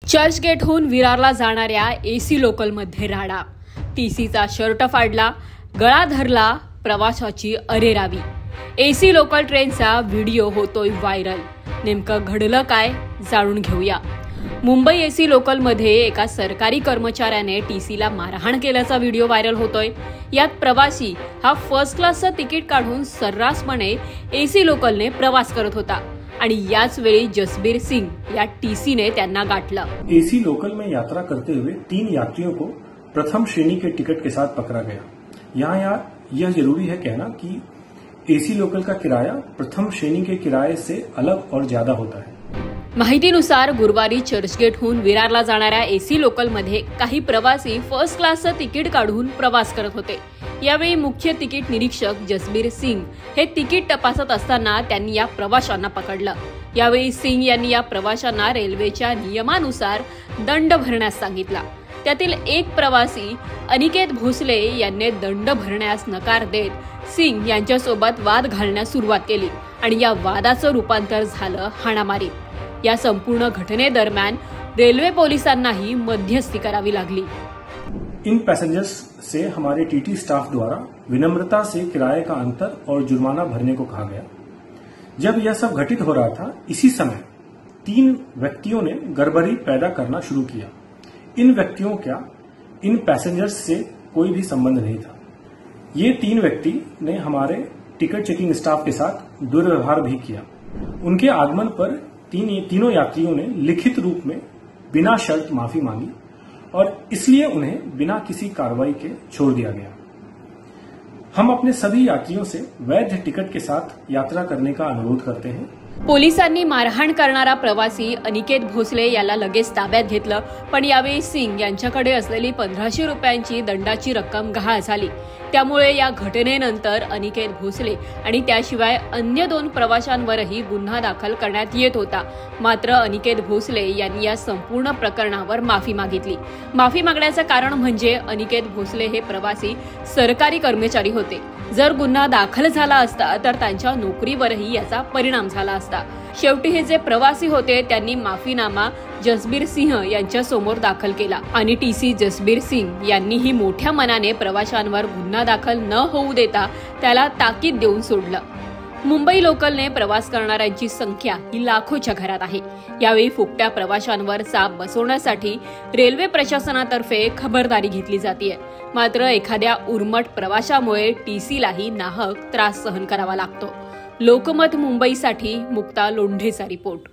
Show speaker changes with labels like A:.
A: चर्चगेटहून विरारला जाणाऱ्या एसी लोकलमध्ये राडा, टीसीचा शर्ट फाडला, गळा धरला, प्रवाशाची अरेरावी। एसी लोकल ट्रेनचा व्हिडिओ होतोय व्हायरल। नेमकं घडलं काय जाणून घेऊया। मुंबई एसी लोकलमध्ये एका सरकारी कर्मचाऱ्याने टीसीला मारहाण केल्याचा व्हिडिओ व्हायरल होतोय। यात प्रवासी हा फर्स्ट क्लासचं तिकीट काढून सर्रासपणे एसी लोकलने प्रवास करत होता आणि याच वेळी जसबीर सिंग या टीसीने त्यांना गाठलं।
B: एसी लोकल में यात्रा करते हुए 3 यात्रियों को प्रथम श्रेणी के टिकट के साथ पकड़ा गया। यहाँ यह जरूरी है कहना कि एसी लोकल का किराया प्रथम श्रेणी के किराए से अलग और ज्यादा होता है।
A: माहितीनुसार गुरुवारी चर्चगेटहून विरारला जाणाऱ्या एसी लोकलमध्ये काही प्रवासी फर्स्ट क्लासचं तिकीट काढून प्रवास करत होते। यावेळी मुख्य तिकीट निरीक्षक जसबीर सिंग हे तिकीट तपासत असताना त्यांनी या प्रवाशांना पकडलं। यावेळी सिंग यांनी या प्रवाशांना रेल्वेच्या नियमानुसार दंड भरण्यास सांगितला। त्यातील एक प्रवासी अनिकेत भोसले यांनी दंड भरण्यास नकार देत सिंग यांच्यासोबत वाद घालण्यास सुरुवात केली आणि या वादाचं रूपांतर झालं हाणामारीत। या संपूर्ण घटनेदरम्यान रेल्वे पोलिसांनाही मध्यस्थी करावी लागली।
B: इन पैसेंजर्स से हमारे टीटी स्टाफ द्वारा विनम्रता से किराए का अंतर और जुर्माना भरने को कहा गया। जब यह सब घटित हो रहा था, इसी समय 3 व्यक्तियों ने गड़बड़ी पैदा करना शुरू किया। इन व्यक्तियों का इन पैसेंजर्स से कोई भी संबंध नहीं था। ये 3 व्यक्ति ने हमारे टिकट चेकिंग स्टाफ के साथ दुर्व्यवहार भी किया। उनके आगमन पर तीनों यात्रियों ने लिखित रूप में बिना शर्त माफी मांगी और इसलिए उन्हें बिना किसी कार्रवाई के छोड़ दिया गया। हम अपने सभी यात्रियों से वैध टिकट के साथ यात्रा करने का अनुरोध करते हैं।
A: पोलिसांनी मारहाण करणारा प्रवासी अनिकेत भोसले याला लगेच ताब्यात घेतलं, पण यावेळी सिंग यांच्याकडे असलेली 1500 रुपयांची दंडाची रक्कम गहाळ झाली। त्यामुळे या घटनेनंतर अनिकेत भोसले आणि त्याशिवाय अन्य 2 प्रवाशांवरही गुन्हा दाखल करण्यात येत होता। मात्र अनिकेत भोसले यांनी या संपूर्ण प्रकरणावर माफी मागितली। माफी मागण्याचं कारण म्हणजे अनिकेत भोसले हे प्रवासी सरकारी कर्मचारी होते। जर गुन्हा दाखल झाला असता तर त्यांच्या नोकरीवरही याचा परिणाम झाला असता। शेवटी हे जे प्रवासी होते त्यांनी माफीनामा जसबीर सिंह यांच्या समोर दाखल केला आणि टीसी जसबीर सिंग यांनीही मोठ्या मनाने प्रवाशांवर गुन्हा दाखल न होऊ देता त्याला ताकीद देऊन सोडलं। मुंबई लोकलने प्रवास करणाऱ्यांची संख्या ही लाखोच्या घरात आहे। यावेळी फुकट्या प्रवाशांवर चाप बसवण्यासाठी रेल्वे प्रशासनातर्फे खबरदारी घेतली जाते। मात्र एखाद्या उर्मट प्रवाशामुळे टीसीलाही नाहक त्रास सहन करावा लागतो। लोकमत मुंबईसाठी मुक्ता लोंढेचा रिपोर्ट।